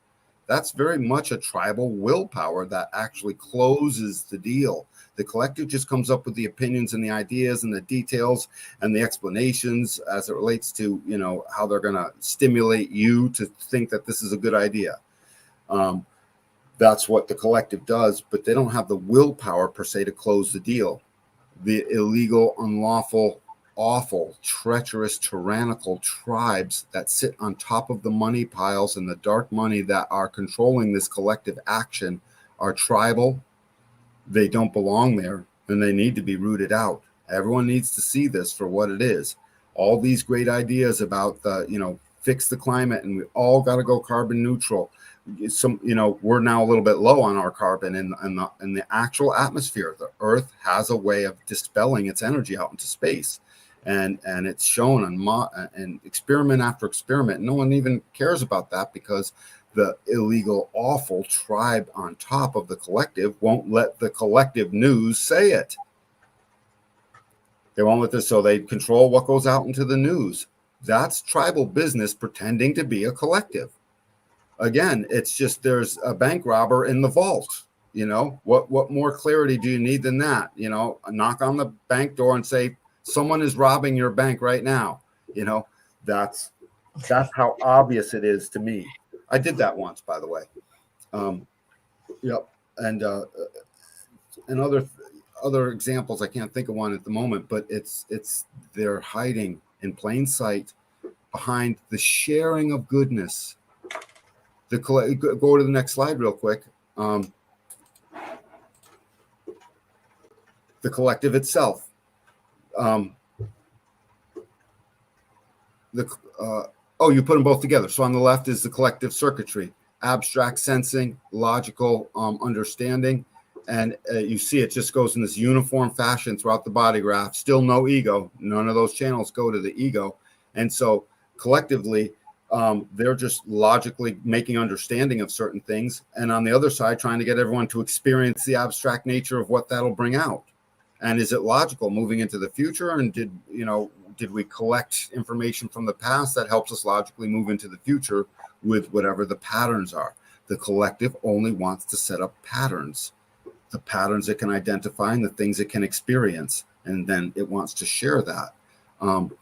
That's very much a tribal willpower that actually closes the deal. The collective just comes up with the opinions and the ideas and the details and the explanations as it relates to, how they're going to stimulate you to think that this is a good idea. That's what the collective does, but they don't have the willpower per se to close the deal. The illegal, unlawful, awful, treacherous, tyrannical tribes that sit on top of the money piles and the dark money that are controlling this collective action are tribal. They don't belong there, and they need to be rooted out. Everyone needs to see this for what it is. All these great ideas about fix the climate, and we all got to go carbon neutral. We're now a little bit low on our carbon in the actual atmosphere. The Earth has a way of dispelling its energy out into space. And it's shown on experiment after experiment. No one even cares about that because the illegal, awful tribe on top of the collective won't let the collective news say it. They won't let this, so they control what goes out into the news. That's tribal business pretending to be a collective. Again, it's just there's a bank robber in the vault. What more clarity do you need than that? Knock on the bank door and say, someone is robbing your bank right now. That's how obvious it is to me. I did that once, by the way. Yep. And other examples, I can't think of one at the moment, but they're hiding in plain sight behind the sharing of goodness. Go to the next slide real quick. The collective itself. You put them both together. So on the left is the collective circuitry, abstract sensing, logical understanding, and you see it just goes in this uniform fashion throughout the body graph. Still no ego. None of those channels go to the ego, and so collectively, they're just logically making understanding of certain things, and on the other side, trying to get everyone to experience the abstract nature of what that'll bring out. And is it logical moving into the future? And did we collect information from the past that helps us logically move into the future with whatever the patterns are? The collective only wants to set up patterns, the patterns it can identify and the things it can experience. And then it wants to share that. And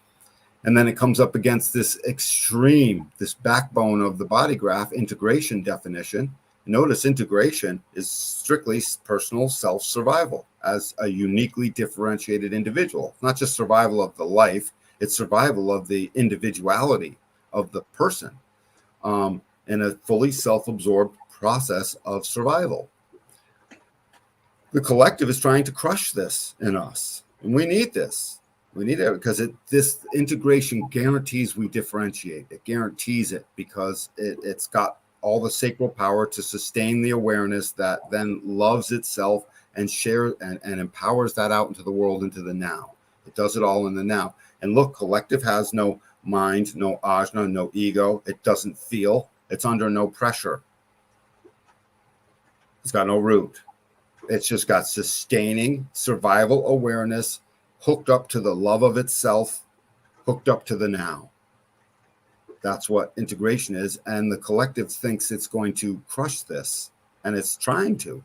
then it comes up against this extreme, this backbone of the body graph integration definition. Notice integration is strictly personal self-survival as a uniquely differentiated individual. Not just survival of the life, it's survival of the individuality of the person in a fully self-absorbed process of survival. The collective is trying to crush this in us, and we need this. We need it because this integration guarantees we differentiate. It guarantees it because it's got all the sacral power to sustain the awareness that then loves itself and shares and empowers that out into the world, into the now. It does it all in the now. And look, collective has no mind, no ajna, no ego. It doesn't feel. It's under no pressure. It's got no root. It's just got sustaining survival awareness hooked up to the love of itself, hooked up to the now. That's what integration is. And the collective thinks it's going to crush this, and it's trying to.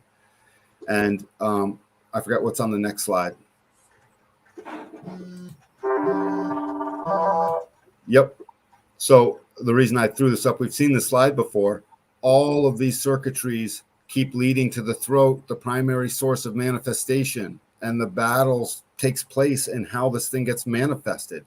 And I forgot what's on the next slide. Yep. So the reason I threw this up, we've seen this slide before. All of these circuitries keep leading to the throat, the primary source of manifestation, and the battles takes place in how this thing gets manifested.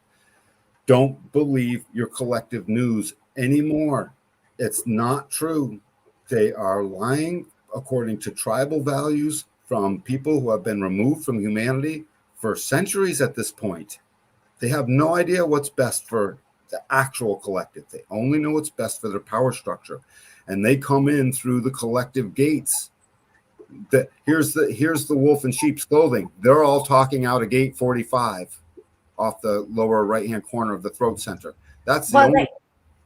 Don't believe your collective news anymore. It's not true. They are lying according to tribal values from people who have been removed from humanity for centuries at this point. They have no idea what's best for the actual collective. They only know what's best for their power structure. And they come in through the collective gates. Here's the wolf in sheep's clothing. They're all talking out of gate 45 off the lower right-hand corner of the throat center. That's the only.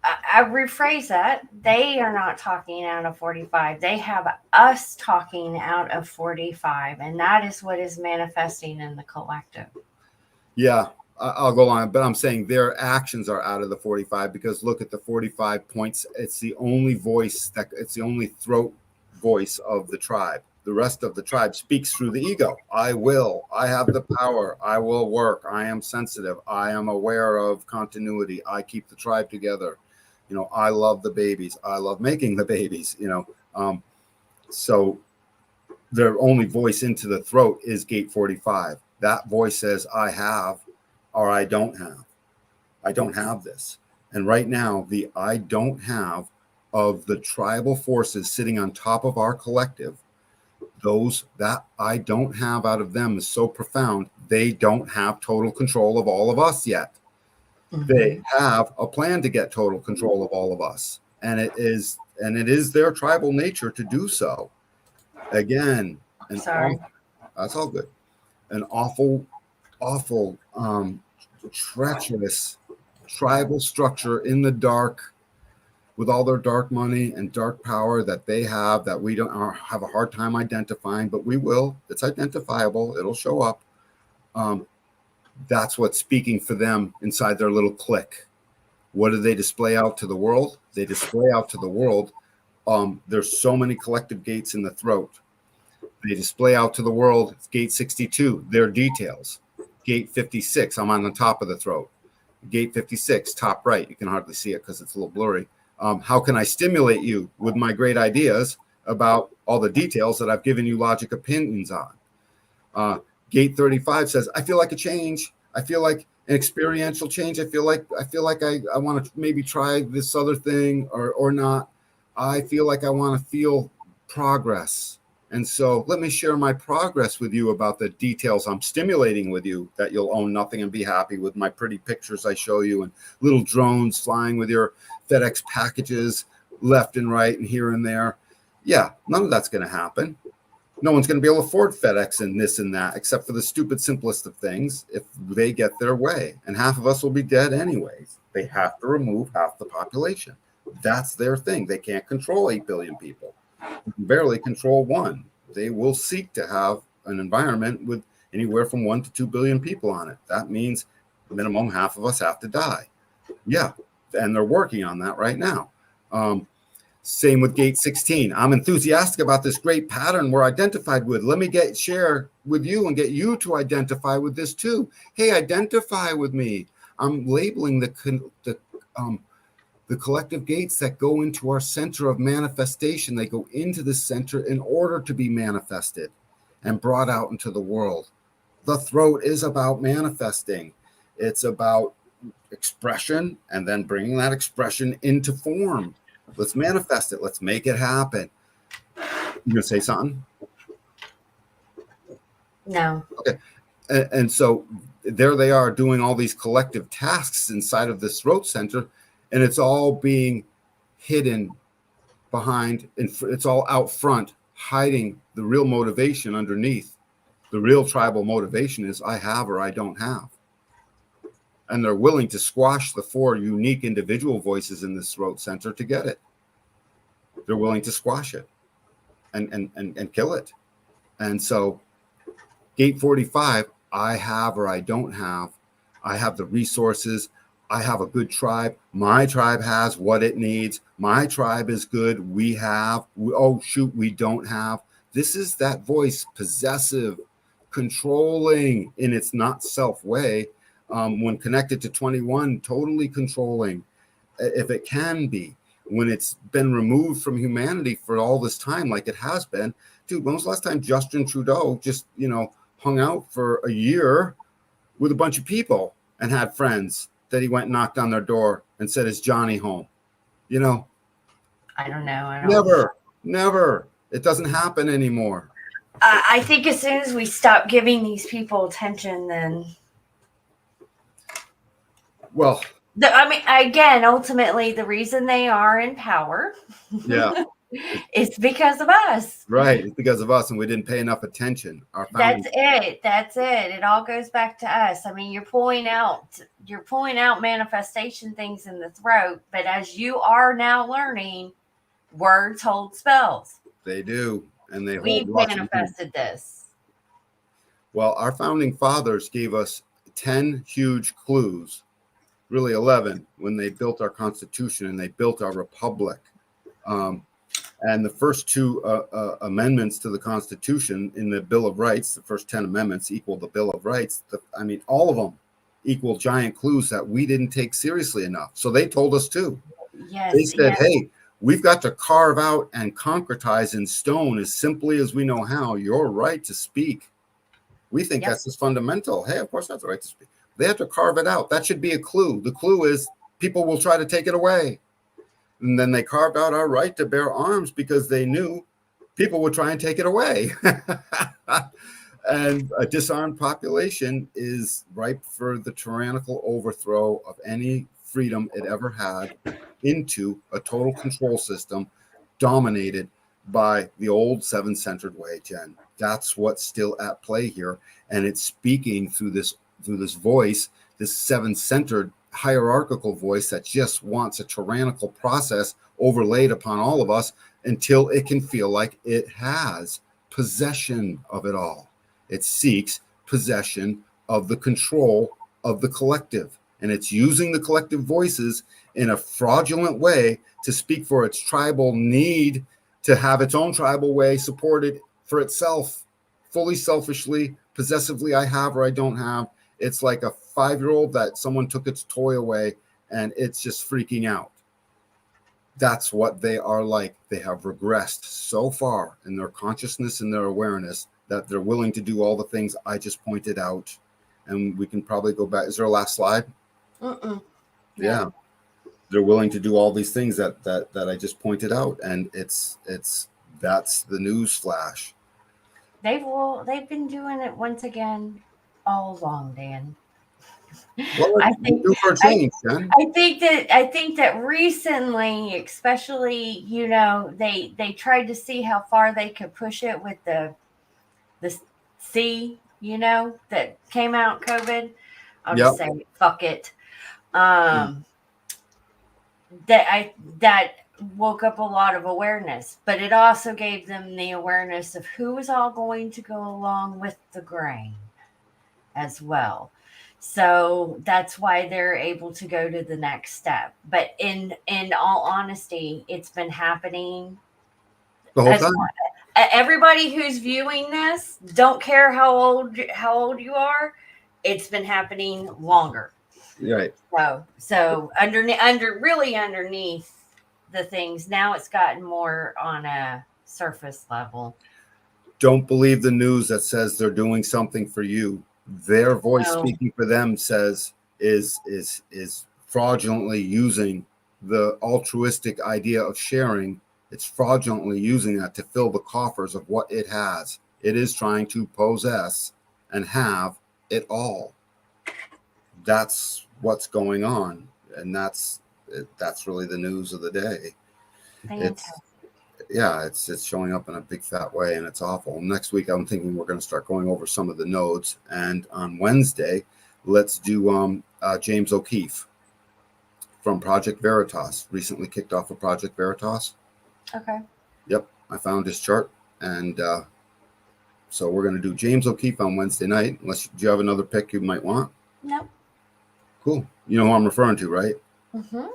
I rephrase that. They are not talking out of 45. They have us talking out of 45. And that is what is manifesting in the collective. Yeah, I'll go on, but I'm saying their actions are out of the 45 because look at the 45 points. It's the only voice it's the only throat voice of the tribe. The rest of the tribe speaks through the ego. I will. I have the power. I will work. I am sensitive. I am aware of continuity. I keep the tribe together. You know, I love the babies. I love making the babies. You know, so their only voice into the throat is gate 45. That voice says, I have, or I don't have. I don't have this. And right now, the I don't have of the tribal forces sitting on top of our collective, those that I don't have out of them is so profound. They don't have total control of all of us yet. Mm-hmm. They have a plan to get total control of all of us. And it is their tribal nature to do so. Again, that's all good. An awful, treacherous tribal structure in the dark with all their dark money and dark power that they have that we don't have a hard time identifying, but we will. It's identifiable. It'll show up. That's what's speaking for them inside their little clique. What do they display out to the world? They display out to the world. There's so many collective gates in the throat. They display out to the world. It's gate 62, their details. Gate 56, I'm on the top of the throat. Gate 56, top right. You can hardly see it because it's a little blurry. How can I stimulate you with my great ideas about all the details that I've given you logic opinions on? Gate 35 says, I feel like a change. I feel like an experiential change. I feel like I want to maybe try this other thing or not. I feel like I want to feel progress. And so let me share my progress with you about the details I'm stimulating with you that you'll own nothing and be happy with my pretty pictures I show you and little drones flying with your FedEx packages left and right and here and there. Yeah, none of that's going to happen. No one's going to be able to afford FedEx and this and that, except for the stupid, simplest of things if they get their way. And half of us will be dead anyways. They have to remove half the population. That's their thing. They can't control 8 billion people. They can barely control one. They will seek to have an environment with anywhere from 1 to 2 billion people on it. That means minimum half of us have to die. Yeah, and they're working on that right now. Same with gate 16. I'm enthusiastic about this great pattern we're identified with. Let me share with you and get you to identify with this too. Hey, identify with me. I'm labeling the collective gates that go into our center of manifestation. They go into the center in order to be manifested and brought out into the world. The throat is about manifesting. It's about expression and then bringing that expression into form. Let's manifest it. Let's make it happen. You gonna say something? No. Okay. And so there they are doing all these collective tasks inside of this throat center, and it's all being hidden behind, and it's all out front, hiding the real motivation underneath. The real tribal motivation is I have or I don't have. And they're willing to squash the 4 unique individual voices in this throat center to get it. They're willing to squash it and kill it. And so gate 45, I have or I don't have. I have the resources. I have a good tribe. My tribe has what it needs. My tribe is good. We have. We don't have. This is that voice, possessive, controlling in its not self way. When connected to 21, totally controlling, if it can be. When it's been removed from humanity for all this time, like it has been. Dude, when was the last time Justin Trudeau just, hung out for a year with a bunch of people and had friends that he went and knocked on their door and said, "Is Johnny home?" I don't know. Never. It doesn't happen anymore. I think as soon as we stop giving these people attention, then. Well, again, ultimately, the reason they are in power, yeah, it's because of us. Right. It's because of us, and we didn't pay enough attention. That's it. It all goes back to us. I mean, you're pulling out manifestation things in the throat, but as you are now learning, words hold spells. They do, and they We've hold. manifested this. Well, our founding fathers gave us 10 huge clues, really 11, when they built our Constitution and they built our republic. And the first two amendments to the Constitution in the Bill of Rights, the first 10 amendments equal the Bill of Rights. All of them equal giant clues that we didn't take seriously enough. So they told us too. Yes, they said, hey, we've got to carve out and concretize in stone as simply as we know how your right to speak. We think that's just fundamental. Hey, of course that's the right to speak. They have to carve it out. That should be a clue. The clue is people will try to take it away. And then they carved out our right to bear arms because they knew people would try and take it away. And a disarmed population is ripe for the tyrannical overthrow of any freedom it ever had into a total control system dominated by the old seven-centered way, Jen. That's what's still at play here. And it's speaking through this voice, this seven-centered hierarchical voice that just wants a tyrannical process overlaid upon all of us until it can feel like it has possession of it all. It seeks possession of the control of the collective, and it's using the collective voices in a fraudulent way to speak for its tribal need to have its own tribal way supported for itself, fully selfishly, possessively. I have or I don't have. It's like a 5-year-old that someone took its toy away and it's just freaking out. That's what they are like. They have regressed so far in their consciousness and their awareness that they're willing to do all the things I just pointed out. And we can probably go back. Is there a last slide? Yeah. They're willing to do all these things that I just pointed out. And that's the news flash. They've been doing it once again all along, Dan. Well, I think that recently, especially, they tried to see how far they could push it with the C, that came out COVID. I'll just say fuck it. That woke up a lot of awareness, but it also gave them the awareness of who was all going to go along with the grain as well. So that's why they're able to go to the next step. But in all honesty, it's been happening the whole time. Everybody who's viewing this, don't care how old you are, it's been happening longer. Right. So underneath the things, now it's gotten more on a surface level. Don't believe the news that says they're doing something for you. Their voice speaking for them says is fraudulently using the altruistic idea of sharing. It's fraudulently using that to fill the coffers of what it has. It is trying to possess and have it all. That's what's going on, and that's really the news of the day. It's showing up in a big fat way, and it's awful. Next week, I'm thinking we're going to start going over some of the nodes, and on Wednesday, let's do James O'Keefe from Project Veritas. Recently kicked off a Project Veritas. Okay. Yep, I found his chart, and so we're going to do James O'Keefe on Wednesday night. Do you have another pick you might want? Nope. Cool. You know who I'm referring to, right?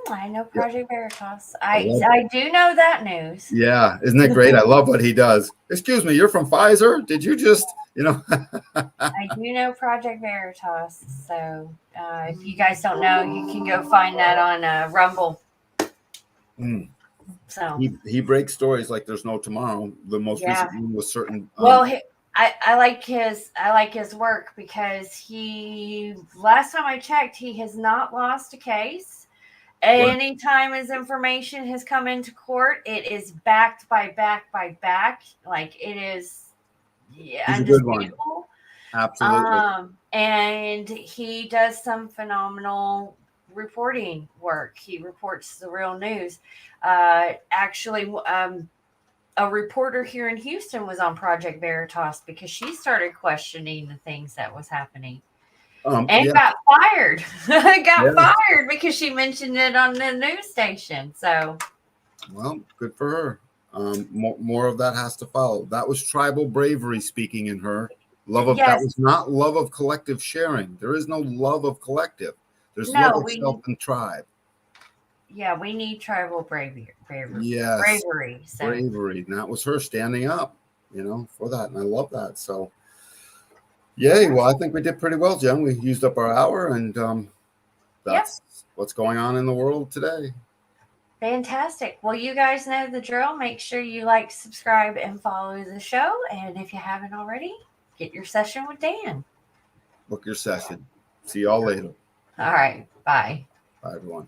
I know Project Veritas. I I love I do know that news. Yeah, isn't it great? I love what he does. Excuse me, you're from Pfizer? Did you just, I do know Project Veritas. So if you guys don't know, you can go find that on Rumble. Mm. So He breaks stories like there's no tomorrow. The most Yeah. recent one was certain. well, I like his work because last time I checked, he has not lost a case. Anytime his information has come into court, it is backed by back. Like it is, yeah, He's a good one. undisputable. Absolutely. And he does some phenomenal reporting work. He reports the real news. Actually, a reporter here in Houston was on Project Veritas because she started questioning the things that was happening. And Yeah. got fired. Yeah. Fired because she mentioned it on the news station. So, Well, good for her. More of that has to follow. That was tribal bravery speaking in her. That yes, was not love of collective sharing. There is no love of collective. There's No, love of we- self and tribe. yeah, we need tribal bravery. Yes. Bravery. So, Bravery. And that was her standing up, for that. And I love that. So, yay. Well, I think we did pretty well, Jen. We used up our hour, and that's what's going on in the world today. fantastic. Well, you guys know the drill. Make sure you like, subscribe, and follow the show. And if you haven't already, get your session with Dan. Book your session. See y'all later. All right. Bye. Bye, everyone.